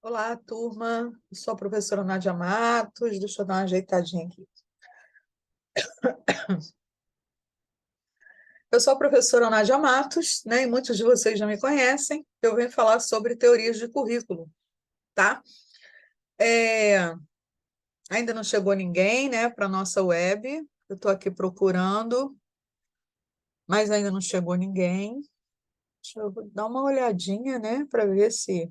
Olá, turma. Eu sou a professora Nádia Matos. Deixa eu dar uma ajeitadinha aqui. Eu sou a professora Nádia Matos, né? E muitos de vocês já me conhecem. Eu venho falar sobre teorias de currículo, tá? É, Ainda não chegou ninguém, né, para a nossa web. Eu estou aqui procurando, mas ainda não chegou ninguém. Deixa eu dar uma olhadinha, né, para ver se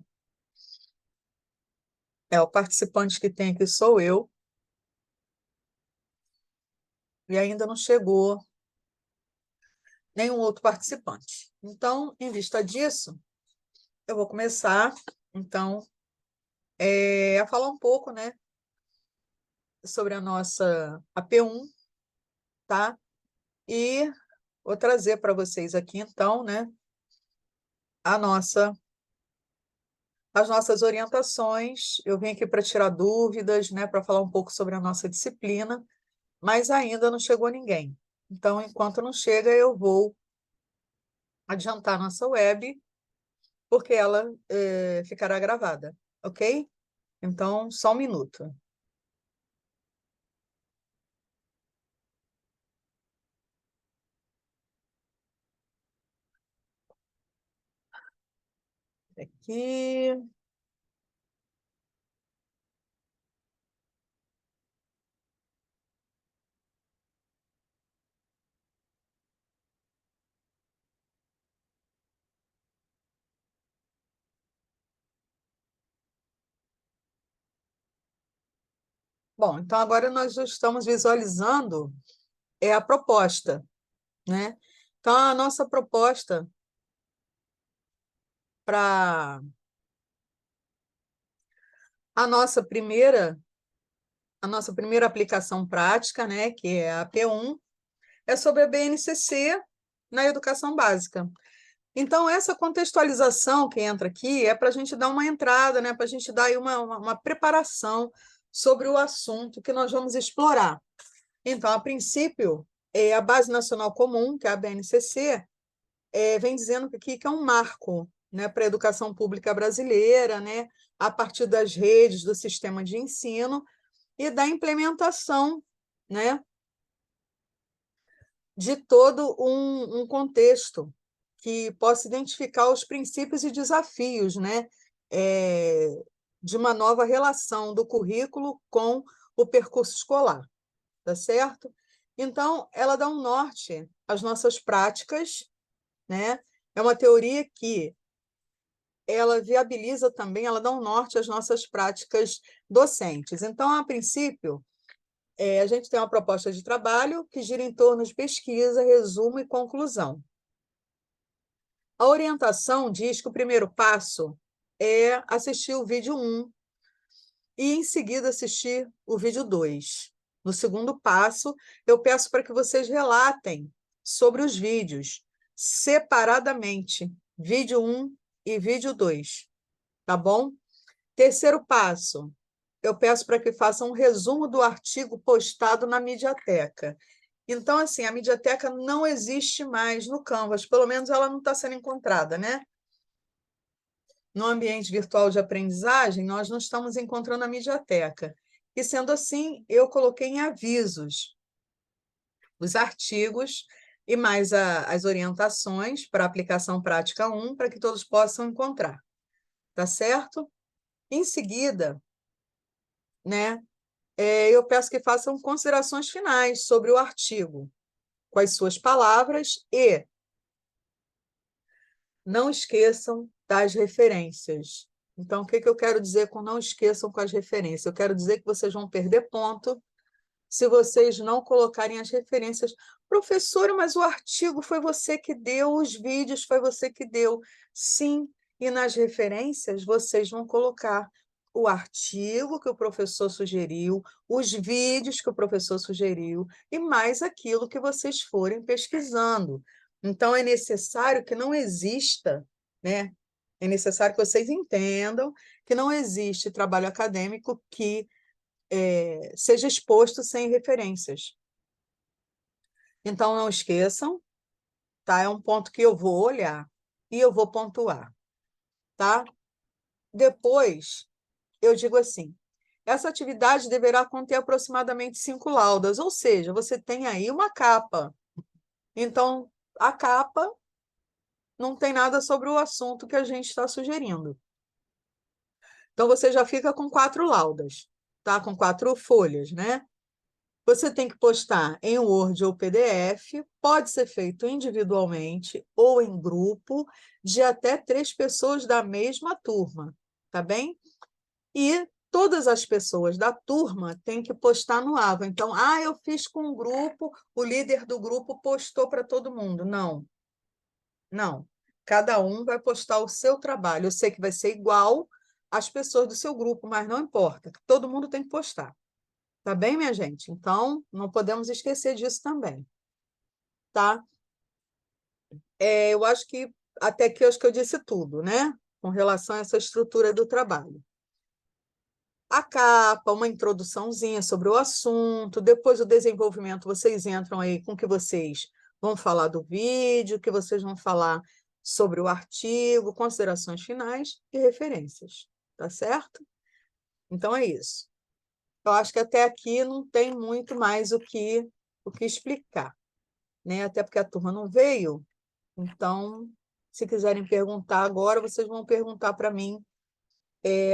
o participante que tem aqui sou eu. E ainda não chegou nenhum outro participante. Então, em vista disso, eu vou começar, então, a falar um pouco, né, sobre a nossa AP1, tá? E vou trazer para vocês aqui, então, né, a nossa, as nossas orientações. Eu vim aqui para tirar dúvidas, né, para falar um pouco sobre a nossa disciplina, mas ainda não chegou ninguém. Então, enquanto não chega, eu vou adiantar a nossa web, porque ela ficará gravada, ok? Então, só um minuto. Aqui. Bom, então agora nós já estamos visualizando a proposta, né? Então, a nossa proposta para a nossa primeira aplicação prática, né, que é a P1, é sobre a BNCC na educação básica. Então, essa contextualização que entra aqui é para a gente dar uma entrada, né, para a gente dar aí uma preparação sobre o assunto que nós vamos explorar. Então, a princípio, a Base Nacional Comum, que é a BNCC, vem dizendo aqui que é um marco, né, para a educação pública brasileira, né, a partir das redes do sistema de ensino e da implementação, né, de todo um contexto que possa identificar os princípios e desafios, né, é, de uma nova relação do currículo com o percurso escolar, tá certo? Então, ela dá um norte às nossas práticas, né? É uma teoria que ela viabiliza também, ela dá um norte às nossas práticas docentes. Então, a princípio, a gente tem uma proposta de trabalho que gira em torno de pesquisa, resumo e conclusão. A orientação diz que o primeiro passo é assistir o vídeo 1 e, em seguida, assistir o vídeo 2. No segundo passo, eu peço para que vocês relatem sobre os vídeos separadamente, vídeo 1 e vídeo 2. Tá bom? Terceiro passo, eu peço para que façam um resumo do artigo postado na Mediateca. Então, assim, a Mediateca não existe mais no Canvas, pelo menos ela não está sendo encontrada, né? No ambiente virtual de aprendizagem, nós não estamos encontrando a Mediateca. E, sendo assim, eu coloquei em avisos os artigos e mais as orientações para a aplicação prática 1, para que todos possam encontrar. Tá certo? Em seguida, né, eu peço que façam considerações finais sobre o artigo, com as suas palavras, e não esqueçam das referências. Então, o que eu quero dizer com não esqueçam com as referências? Eu quero dizer que vocês vão perder ponto se vocês não colocarem as referências. Professora, mas o artigo foi você que deu, os vídeos foi você que deu. Sim, e nas referências vocês vão colocar o artigo que o professor sugeriu, os vídeos que o professor sugeriu e mais aquilo que vocês forem pesquisando. Então, é necessário que não exista, né? É necessário que vocês entendam que não existe trabalho acadêmico que seja exposto sem referências. Então, não esqueçam, tá? É um ponto que eu vou olhar e eu vou pontuar, tá? Depois, eu digo assim, essa atividade deverá conter aproximadamente 5 laudas, ou seja, você tem aí uma capa. Então, a capa não tem nada sobre o assunto que a gente está sugerindo. Então, você já fica com 4 laudas, tá? Com 4 folhas, né? Você tem que postar em Word ou PDF, pode ser feito individualmente ou em grupo de até 3 pessoas da mesma turma, tá bem? E todas as pessoas da turma têm que postar no Ava. Então, eu fiz com um grupo, o líder do grupo postou para todo mundo. Não, não. Cada um vai postar o seu trabalho. Eu sei que vai ser igual às pessoas do seu grupo, mas não importa. Todo mundo tem que postar. Tá bem, minha gente? Então, não podemos esquecer disso também, tá? Eu acho que até aqui eu acho que eu disse tudo, né? Com relação a essa estrutura do trabalho. A capa, uma introduçãozinha sobre o assunto, depois o desenvolvimento, vocês entram aí com o que vocês vão falar do vídeo, o que vocês vão falar sobre o artigo, considerações finais e referências, tá certo? Então é isso. Eu acho que até aqui não tem muito mais o que explicar, né? Até porque a turma não veio, então, se quiserem perguntar agora, vocês vão perguntar para mim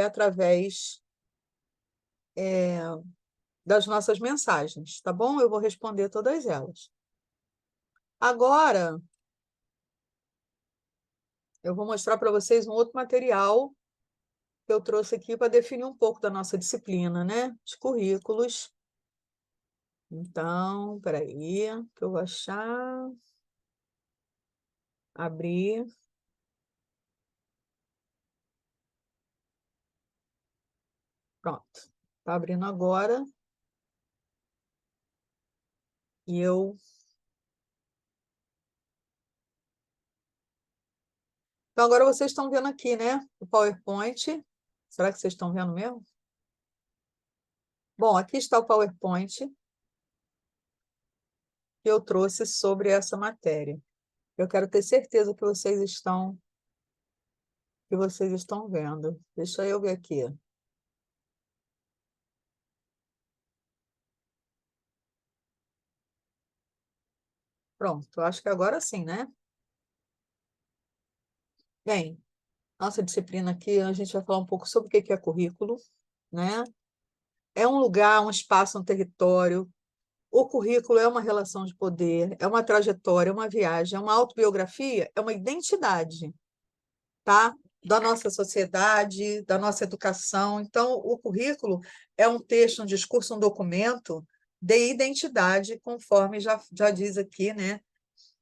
através das nossas mensagens, tá bom? Eu vou responder todas elas. Agora, eu vou mostrar para vocês um outro material que eu trouxe aqui para definir um pouco da nossa disciplina, né? Os currículos. Então, peraí, que eu vou achar. Abrir. Pronto. Está abrindo agora. E eu. Então, agora vocês estão vendo aqui, né? O PowerPoint. Será que vocês estão vendo mesmo? Bom, aqui está o PowerPoint que eu trouxe sobre essa matéria. Eu quero ter certeza que vocês estão vendo. Deixa eu ver aqui. Pronto, acho que agora sim, né? Bem, nossa disciplina aqui, a gente vai falar um pouco sobre o que é currículo, né? É um lugar, um espaço, um território. O currículo é uma relação de poder, é uma trajetória, é uma viagem, é uma autobiografia, é uma identidade, tá? Da nossa sociedade, da nossa educação. Então, o currículo é um texto, um discurso, um documento de identidade, conforme já diz aqui, né?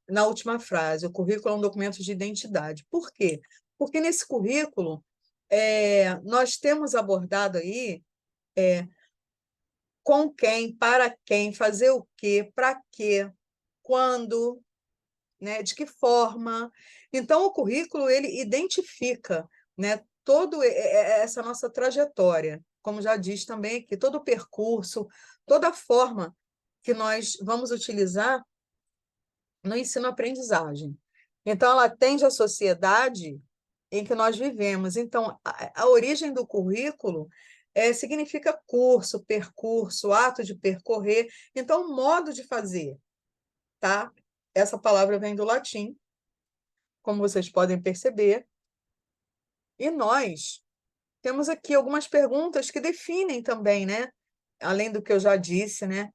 Na última frase, o currículo é um documento de identidade. Por quê? Porque nesse currículo nós temos abordado aí com quem, para quem, fazer o quê, para quê, quando, né, de que forma. Então, o currículo ele identifica, né, toda essa nossa trajetória, como já diz também aqui, todo o percurso, toda a forma que nós vamos utilizar no ensino-aprendizagem. Então, ela atende à sociedade em que nós vivemos. Então, a origem do currículo significa curso, percurso, ato de percorrer. Então, modo de fazer, tá? Essa palavra vem do latim, como vocês podem perceber. E nós temos aqui algumas perguntas que definem também, né? Além do que eu já disse, né?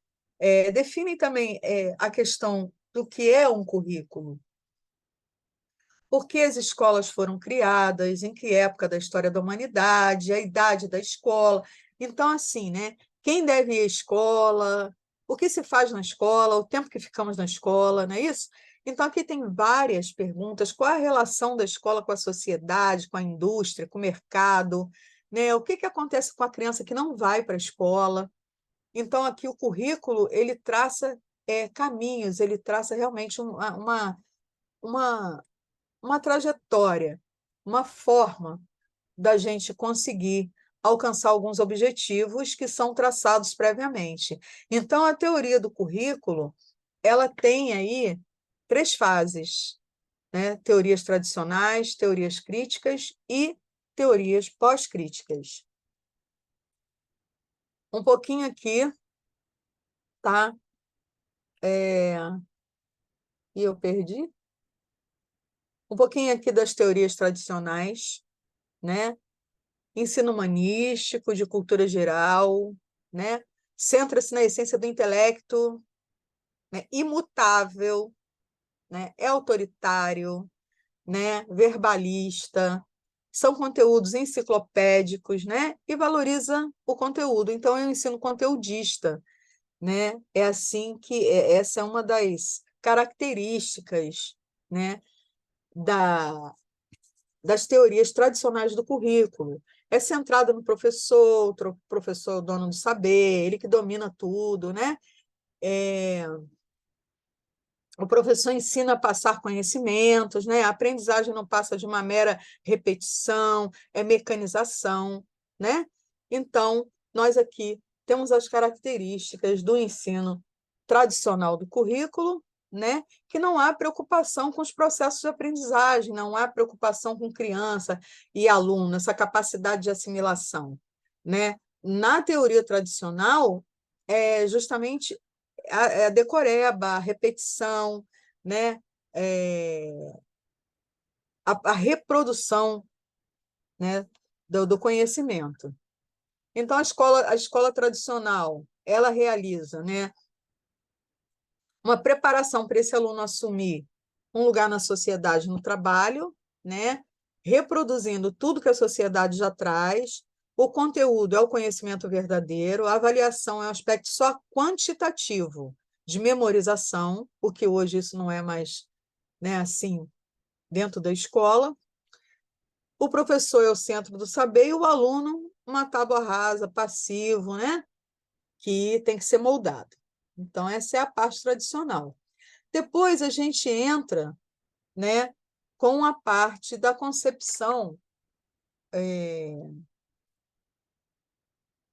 Definem também a questão do que é um currículo. Por que as escolas foram criadas, em que época da história da humanidade, a idade da escola. Então, assim, né? Quem deve ir à escola, o que se faz na escola, o tempo que ficamos na escola, não é isso? Então, aqui tem várias perguntas. Qual a relação da escola com a sociedade, com a indústria, com o mercado? Né? O que acontece com a criança que não vai para a escola? Então, aqui o currículo, ele traça caminhos, ele traça realmente uma uma trajetória, uma forma da gente conseguir alcançar alguns objetivos que são traçados previamente. Então, a teoria do currículo, ela tem aí 3 fases, né? Teorias tradicionais, teorias críticas e teorias pós-críticas. Um pouquinho aqui, tá? E eu perdi. Um pouquinho aqui das teorias tradicionais, né? Ensino humanístico, de cultura geral, né? Centra-se na essência do intelecto, né? Imutável, né? É autoritário, né? Verbalista, são conteúdos enciclopédicos, né? E valoriza o conteúdo. Então, é um ensino conteudista, né? É assim que essa é uma das características, né? Da, das teorias tradicionais do currículo. É centrado no professor, o professor é o dono do saber, ele que domina tudo, né? O professor ensina a passar conhecimentos, né? A aprendizagem não passa de uma mera repetição, é mecanização, né? Então, nós aqui temos as características do ensino tradicional do currículo, né? Que não há preocupação com os processos de aprendizagem, não há preocupação com criança e aluno, essa capacidade de assimilação, né? Na teoria tradicional, é justamente a decoreba, a repetição, né? É, a reprodução, né? Do conhecimento. Então, a escola tradicional, ela realiza, né? Uma preparação para esse aluno assumir um lugar na sociedade, no trabalho, né? Reproduzindo tudo que a sociedade já traz. O conteúdo é o conhecimento verdadeiro, a avaliação é um aspecto só quantitativo de memorização, porque hoje isso não é mais, né, assim, dentro da escola. O professor é o centro do saber e o aluno uma tábua rasa, passivo, né, que tem que ser moldado. Então, essa é a parte tradicional. Depois a gente entra, né, com a parte da concepção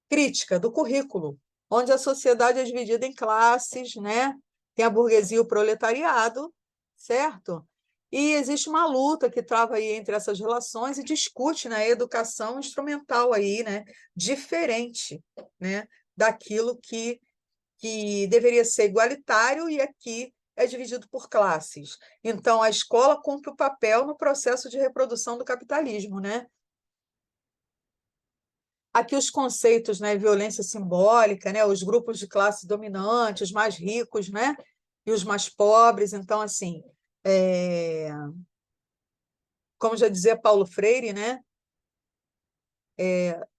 crítica do currículo, onde a sociedade é dividida em classes, né? Tem a burguesia e o proletariado, certo? E existe uma luta que trava aí entre essas relações e discute, né, a educação instrumental aí, né, diferente, né, daquilo que deveria ser igualitário e aqui é dividido por classes. Então, a escola cumpre o papel no processo de reprodução do capitalismo, né? Aqui os conceitos, né, violência simbólica, né, os grupos de classe dominante, os mais ricos, né, e os mais pobres. Então, assim, é, como já dizia Paulo Freire, né,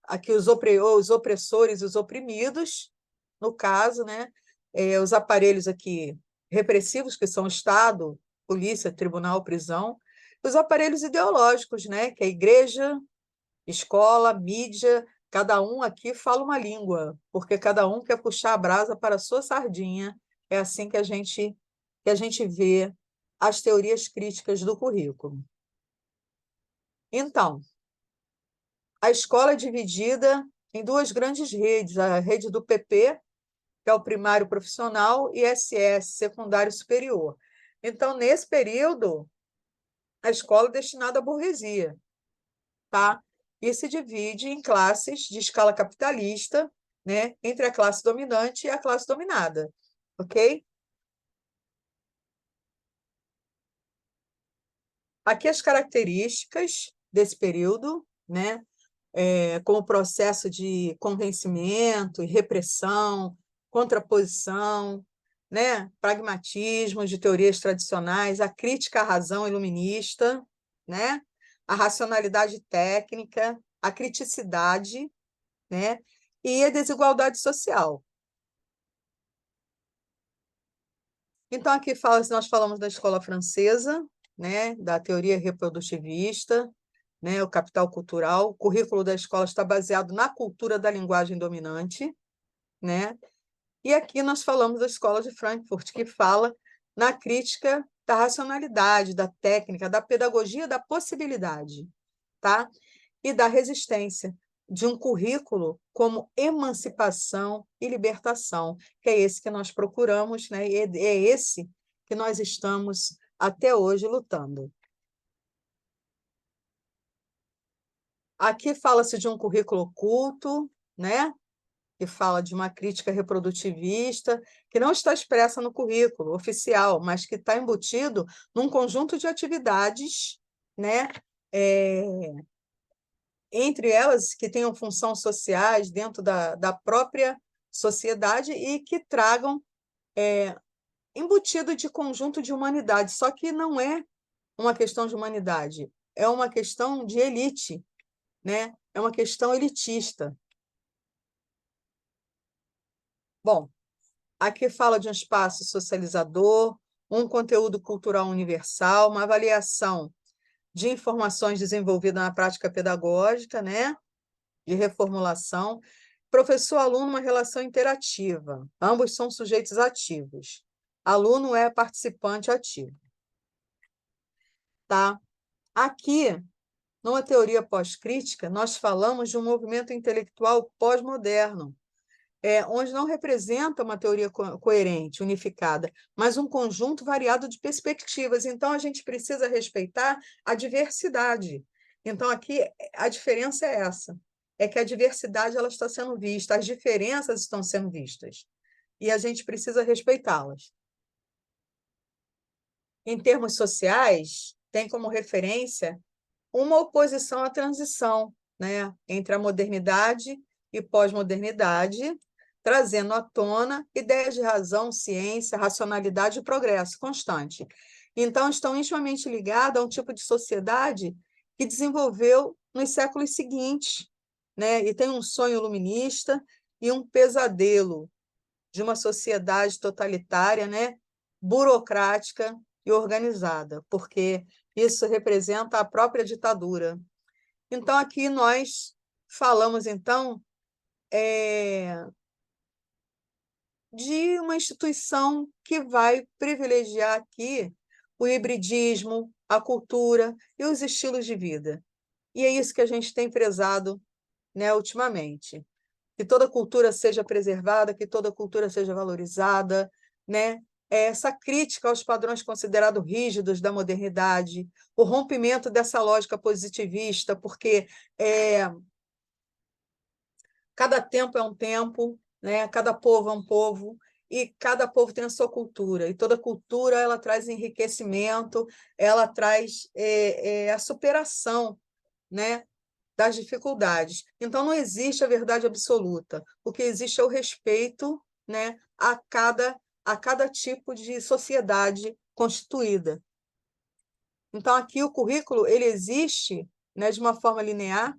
aqui os opressores e os oprimidos, no caso, né, os aparelhos aqui repressivos, que são o Estado, polícia, tribunal, prisão, os aparelhos ideológicos, né, que é a igreja, escola, mídia, cada um aqui fala uma língua, porque cada um quer puxar a brasa para a sua sardinha. É assim que a gente vê as teorias críticas do currículo. Então, a escola é dividida em duas grandes redes, a rede do PP, que é o primário profissional, e SS, secundário superior. Então, nesse período, a escola é destinada à burguesia, tá? E se divide em classes de escala capitalista, né, entre a classe dominante e a classe dominada, ok? Aqui as características desse período, né, como processo de convencimento e repressão, contraposição, né, pragmatismo de teorias tradicionais, a crítica à razão iluminista, né, a racionalidade técnica, a criticidade, né? E a desigualdade social. Então, aqui nós falamos da escola francesa, né? Da teoria reprodutivista, né? O capital cultural. O currículo da escola está baseado na cultura da linguagem dominante, né? E aqui nós falamos da escola de Frankfurt, que fala na crítica da racionalidade, da técnica, da pedagogia da possibilidade, tá? E da resistência, de um currículo como emancipação e libertação, que é esse que nós procuramos, né? E é esse que nós estamos até hoje lutando. Aqui fala-se de um currículo oculto, né? que fala de uma crítica reprodutivista, que não está expressa no currículo oficial, mas que está embutido num conjunto de atividades, né? É, entre elas que tenham funções sociais dentro da própria sociedade e que tragam embutido de conjunto de humanidade, só que não é uma questão de humanidade, é uma questão de elite, né? É uma questão elitista. Bom, aqui fala de um espaço socializador, um conteúdo cultural universal, uma avaliação de informações desenvolvida na prática pedagógica, né? De reformulação. Professor-aluno, uma relação interativa. Ambos são sujeitos ativos. Aluno é participante ativo. Tá? Aqui, numa teoria pós-crítica, nós falamos de um movimento intelectual pós-moderno, onde não representa uma teoria coerente, unificada, mas um conjunto variado de perspectivas. Então, a gente precisa respeitar a diversidade. Então, aqui, a diferença é essa, é que a diversidade ela está sendo vista, as diferenças estão sendo vistas, e a gente precisa respeitá-las. Em termos sociais, tem como referência uma oposição à transição, né, entre a modernidade e pós-modernidade, trazendo à tona ideias de razão, ciência, racionalidade e progresso constante. Então, estão intimamente ligadas a um tipo de sociedade que desenvolveu nos séculos seguintes, né, e tem um sonho iluminista e um pesadelo de uma sociedade totalitária, né, burocrática e organizada, porque isso representa a própria ditadura. Então, aqui nós falamos, então, de uma instituição que vai privilegiar aqui o hibridismo, a cultura e os estilos de vida. E é isso que a gente tem prezado, né, ultimamente. Que toda cultura seja preservada, que toda cultura seja valorizada, né? Essa crítica aos padrões considerados rígidos da modernidade, o rompimento dessa lógica positivista, porque cada tempo é um tempo, né? Cada povo é um povo, e cada povo tem a sua cultura, e toda cultura ela traz enriquecimento, ela traz a superação, né? Das dificuldades. Então, não existe a verdade absoluta. O que existe é o respeito, né, a cada tipo de sociedade constituída. Então, aqui o currículo ele existe, né, de uma forma linear,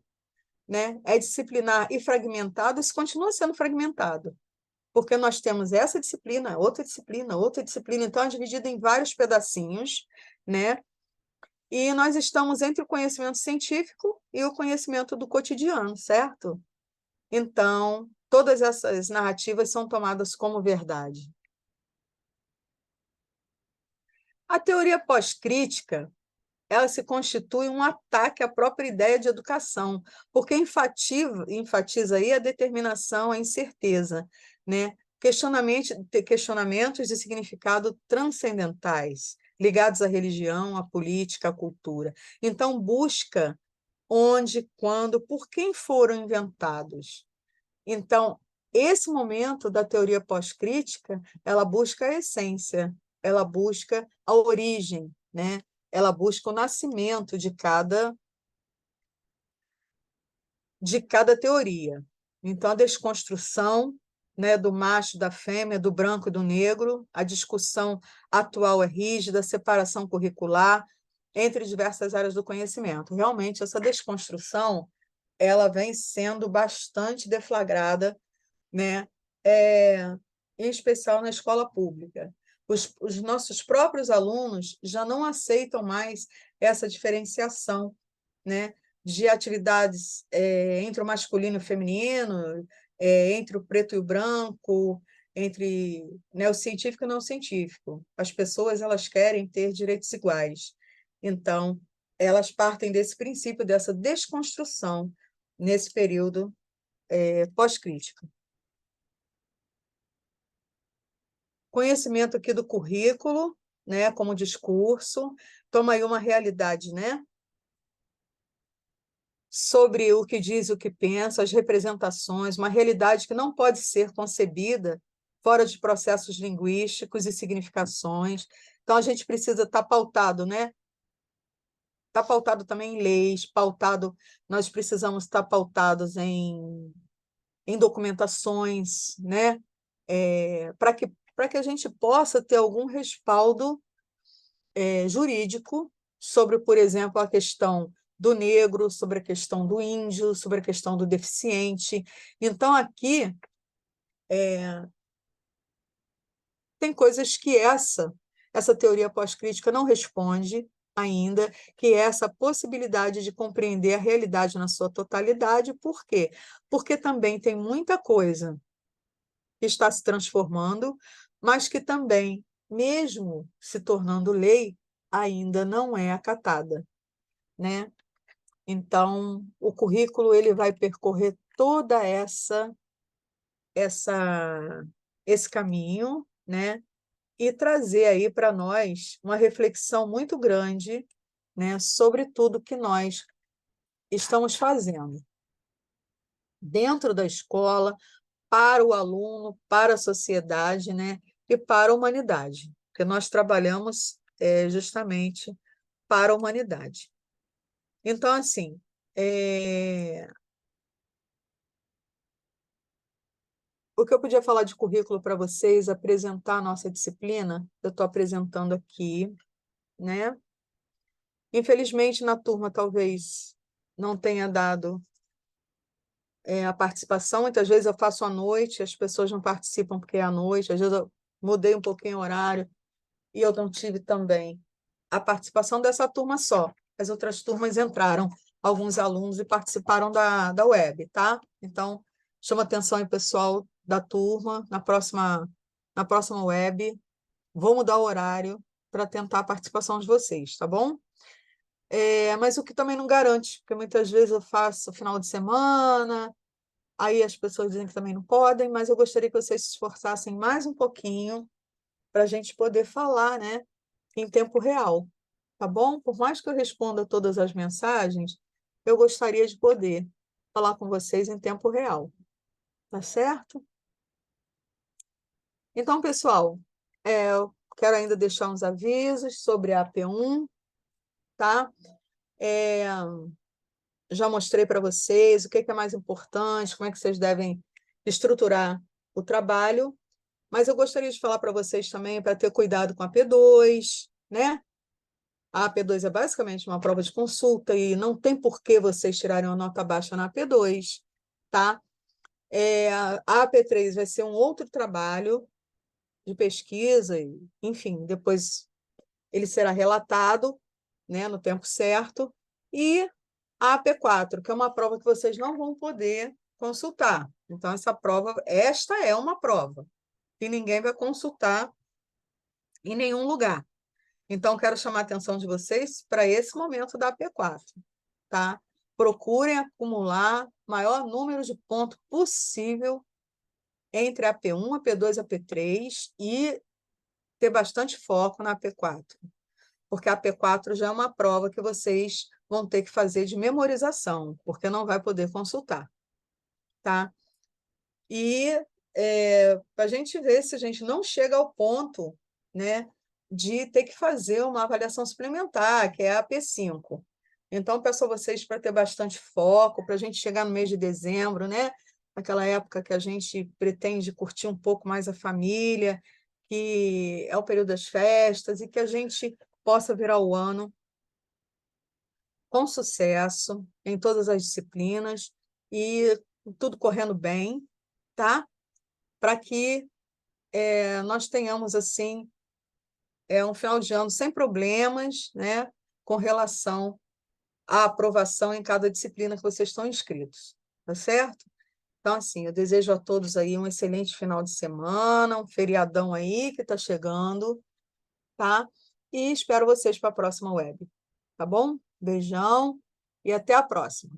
né, é disciplinar e fragmentado, isso continua sendo fragmentado, porque nós temos essa disciplina, outra disciplina, outra disciplina, então é dividido em vários pedacinhos, né? E nós estamos entre o conhecimento científico e o conhecimento do cotidiano, certo? Então, todas essas narrativas são tomadas como verdade. A teoria pós-crítica, ela se constitui um ataque à própria ideia de educação, porque enfatiza aí a determinação, a incerteza, né? Questionamentos de significado transcendentais, ligados à religião, à política, à cultura. Então, busca onde, quando, por quem foram inventados. Então, esse momento da teoria pós-crítica, ela busca a essência, ela busca a origem, né? Ela busca o nascimento de cada teoria. Então, a desconstrução, né, do macho, da fêmea, do branco e do negro, a discussão atual é rígida, a separação curricular entre diversas áreas do conhecimento. Realmente, essa desconstrução ela vem sendo bastante deflagrada, né? É, em especial na escola pública. Os nossos próprios alunos já não aceitam mais essa diferenciação, né? De atividades entre o masculino e o feminino, entre o preto e o branco, entre, né, o científico e o não científico. As pessoas elas querem ter direitos iguais. Então, elas partem desse princípio, dessa desconstrução nesse período pós-crítico. Conhecimento aqui do currículo, né, como discurso, toma aí uma realidade, né, sobre o que diz e o que pensa, as representações, uma realidade que não pode ser concebida fora de processos linguísticos e significações. Então, a gente precisa estar pautado, né? Está pautado também em leis, nós precisamos estar pautados em documentações, né? Para que a gente possa ter algum respaldo jurídico sobre, por exemplo, a questão do negro, sobre a questão do índio, sobre a questão do deficiente. Então, aqui tem coisas que essa teoria pós-crítica não responde ainda, que é essa possibilidade de compreender a realidade na sua totalidade. Por quê? Porque também tem muita coisa que está se transformando, mas que também, mesmo se tornando lei, ainda não é acatada, né? Então, o currículo ele vai percorrer toda essa esse caminho, né? E trazer aí para nós uma reflexão muito grande, né, sobre tudo que nós estamos fazendo dentro da escola, para o aluno, para a sociedade, né, e para a humanidade, porque nós trabalhamos justamente para a humanidade. Então, assim, o que eu podia falar de currículo para vocês, apresentar a nossa disciplina, eu estou apresentando aqui, né? Infelizmente, na turma, talvez não tenha dado a participação. Muitas vezes eu faço à noite, as pessoas não participam porque é à noite, às vezes eu mudei um pouquinho o horário e eu não tive também a participação dessa turma só. As outras turmas entraram, alguns alunos, e participaram da web, tá? Então, chama atenção aí, pessoal da turma, na próxima web, vou mudar o horário para tentar a participação de vocês, tá bom? Mas o que também não garante, porque muitas vezes eu faço final de semana, aí as pessoas dizem que também não podem, mas eu gostaria que vocês se esforçassem mais um pouquinho para a gente poder falar, né, em tempo real, tá bom? Por mais que eu responda todas as mensagens, eu gostaria de poder falar com vocês em tempo real, tá certo? Então, pessoal, eu quero ainda deixar uns avisos sobre a AP1, tá? É, já mostrei para vocês o que é mais importante, como é que vocês devem estruturar o trabalho, mas eu gostaria de falar para vocês também para ter cuidado com a AP2, né? A AP2 é basicamente uma prova de consulta e não tem por que vocês tirarem uma nota baixa na AP2, tá? A AP3 vai ser um outro trabalho de pesquisa, enfim, depois ele será relatado, né, no tempo certo, e a AP4, que é uma prova que vocês não vão poder consultar. Então, esta é uma prova que ninguém vai consultar em nenhum lugar. Então, quero chamar a atenção de vocês para esse momento da AP4, tá? Procurem acumular o maior número de pontos possível entre a AP1, a AP2 e a AP3 e ter bastante foco na AP4, porque a AP4 já é uma prova que vocês vão ter que fazer de memorização, porque não vai poder consultar, tá? E para a gente ver se a gente não chega ao ponto, né, de ter que fazer uma avaliação suplementar, que é a AP5. Então, peço a vocês para ter bastante foco, para a gente chegar no mês de dezembro, né? Aquela época que a gente pretende curtir um pouco mais a família, que é o período das festas, e que a gente possa virar o ano com sucesso em todas as disciplinas e tudo correndo bem, tá? Para que nós tenhamos assim um final de ano sem problemas, né? Com relação à aprovação em cada disciplina que vocês estão inscritos, tá certo? Então, assim, eu desejo a todos aí um excelente final de semana, um feriadão aí que está chegando, tá? E espero vocês para a próxima web, tá bom? Beijão e até a próxima.